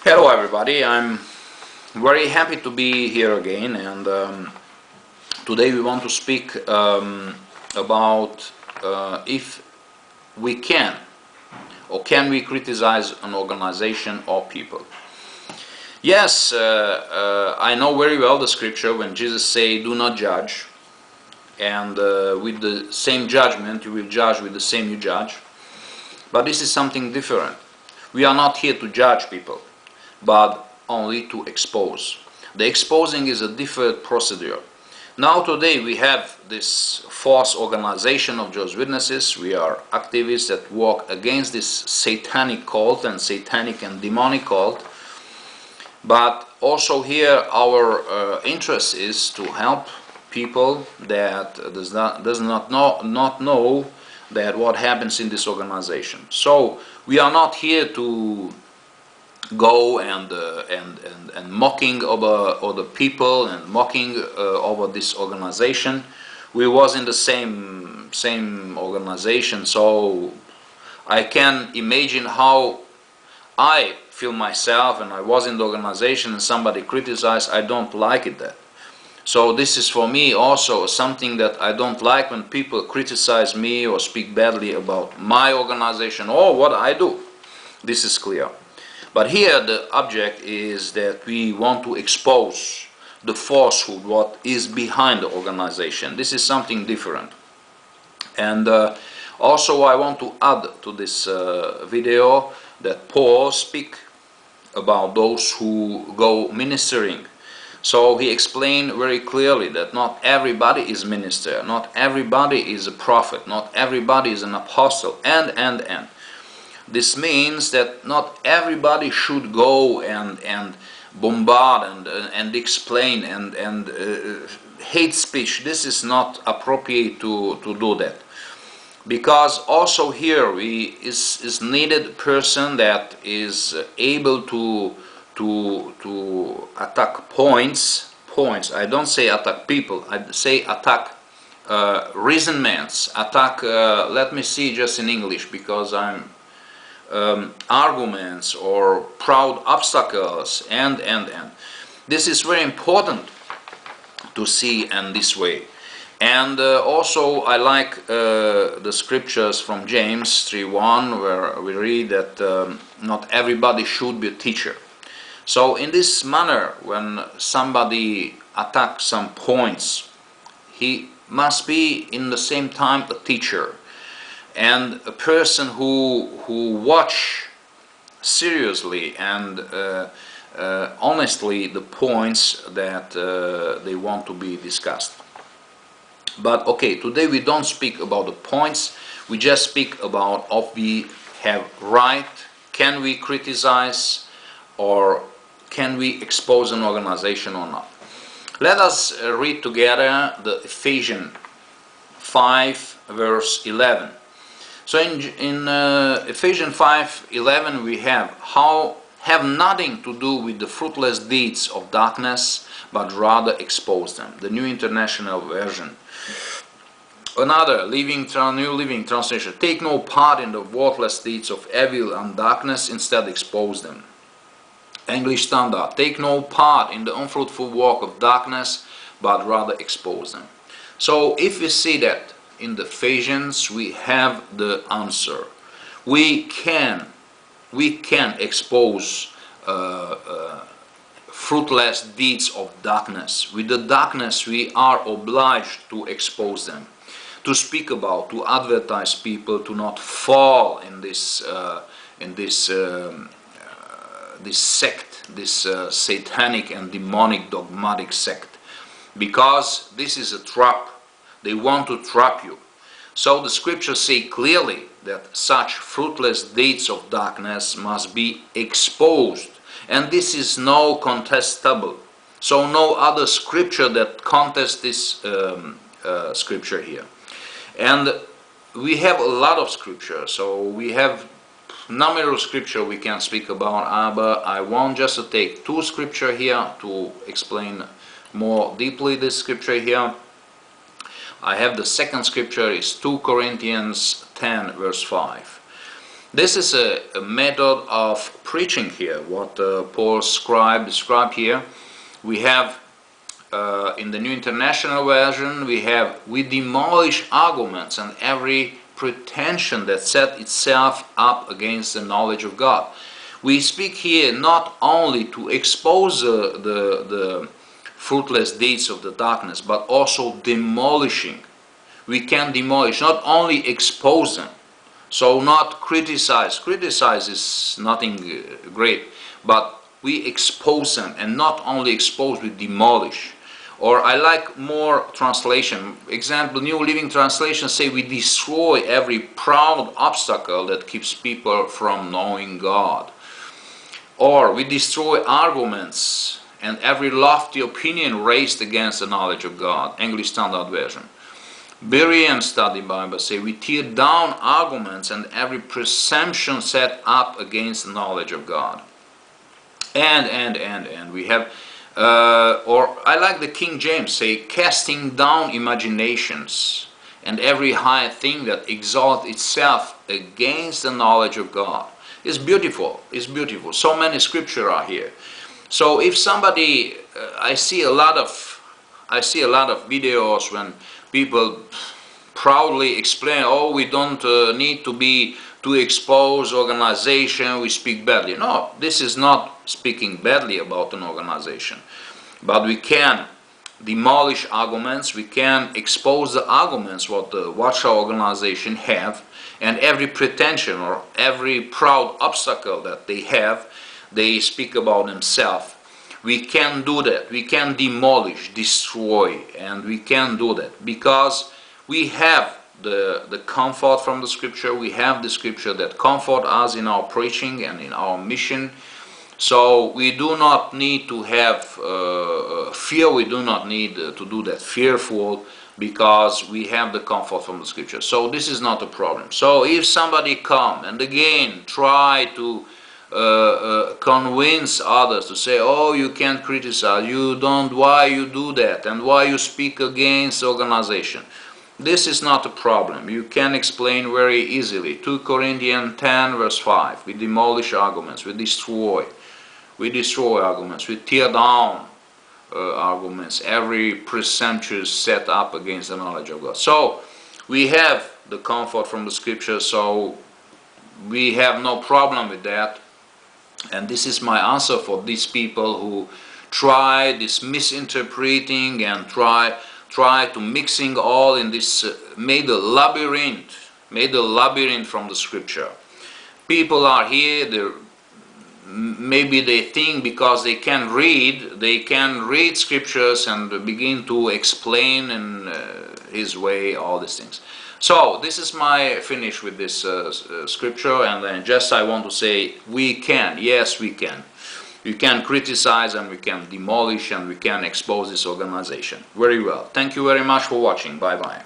Hello everybody, I'm very happy to be here again, and today we want to speak about if we can or can we criticize an organization or people. Yes, I know very well the scripture when Jesus say do not judge, and with the same judgment you will judge with the same you judge, but this is something different. We are not here to judge people, but only to expose. The exposing is a different procedure. Now today we have this false organization of Jehovah's Witnesses. We are activists that work against this satanic cult and satanic and demonic cult. But also here our interest is to help people that does not know that what happens in this organization. So we are not here to go and mocking over other people and mocking over this organization. We was in the same organization, so I can imagine how I feel myself, and I was in the organization and somebody criticized. I don't like it that. So this is for me also something that I don't like, when people criticize me or speak badly about my organization or what I do. This is clear. But here the object is that we want to expose the falsehood, what is behind the organization. This is something different. And also I want to add to this video that Paul speak about those who go ministering. So he explained very clearly that not everybody is minister, not everybody is a prophet, not everybody is an apostle, and. This means that not everybody should go and bombard and explain and hate speech. This is not appropriate to do that, because also here is needed a person that is able to attack points. I don't say attack people. I say attack reasonments. Attack. Let me see just in English, because I'm. Arguments or proud obstacles and. This is very important to see in this way. And also I like the scriptures from James 3:1, where we read that not everybody should be a teacher. So in this manner, when somebody attacks some points, he must be in the same time a teacher, and a person who watch seriously and honestly the points that they want to be discussed. But okay, today we don't speak about the points, we just speak about if we have right, can we criticize, or can we expose an organization or not. Let us read together the Ephesians 5 verse 11. So in Ephesians 5:11 we have nothing to do with the fruitless deeds of darkness, but rather expose them. The New International Version. Another New Living Translation. Take no part in the worthless deeds of evil and darkness, instead expose them. English Standard. Take no part in the unfruitful work of darkness, but rather expose them. So if we see that in the Ephesians, we have the answer. We can expose fruitless deeds of darkness. With the darkness, we are obliged to expose them, to speak about, to advertise people to not fall in this sect, this satanic and demonic dogmatic sect, because this is a trap. They want to trap you. So the scriptures say clearly that such fruitless deeds of darkness must be exposed. And this is no contestable. So no other scripture that contests this scripture here. And we have a lot of scripture. So we have numerous scripture we can speak about. But I want just to take two scripture here to explain more deeply this scripture here. I have the second scripture is 2 Corinthians 10 verse 5. This is a method of preaching here, what Paul described here. We have in the New International Version, we demolish arguments and every pretension that set itself up against the knowledge of God. We speak here not only to expose the fruitless deeds of the darkness, but also demolishing. We can demolish, not only expose them. So not criticize. Criticize is nothing great, but we expose them, and not only expose, we demolish. Or I like more translation. Example, New Living Translation say we destroy every proud obstacle that keeps people from knowing God. Or we destroy arguments and every lofty opinion raised against the knowledge of God. English Standard Version. Berean Study Bible say we tear down arguments and every presumption set up against the knowledge of God. And we have or I like the King James say casting down imaginations and every high thing that exalts itself against the knowledge of God. It's beautiful. It's beautiful. So many scripture are here. So if somebody, I see a lot of videos when people proudly explain, oh, we don't need to expose organization, we speak badly. No, this is not speaking badly about an organization. But we can demolish arguments, we can expose the arguments what the Watchtower organization have, and every pretension or every proud obstacle that they have, they speak about themselves. We can do that. We can demolish, destroy, and we can do that because we have the comfort from the scripture. We have the scripture that comfort us in our preaching and in our mission. So we do not need to have fear. We do not need to do that fearful because we have the comfort from the scripture. So this is not a problem. So if somebody come and again try to convince others to say, oh, you can't criticize, you don't, why you do that, and why you speak against the organization. This is not a problem. You can explain very easily. 2 Corinthians 10 verse 5. We demolish arguments. We destroy. We destroy arguments. We tear down arguments. Every presumptuous set up against the knowledge of God. So we have the comfort from the scripture. So we have no problem with that. And this is my answer for these people who try this misinterpreting and try to mixing all in this, made a labyrinth from the scripture. People are here, maybe they think because they can read scriptures and begin to explain in his way all these things. So this is my finish with this scripture, and then just I want to say we can, yes we can. We can criticize and we can demolish and we can expose this organization. Very well. Thank you very much for watching. Bye bye.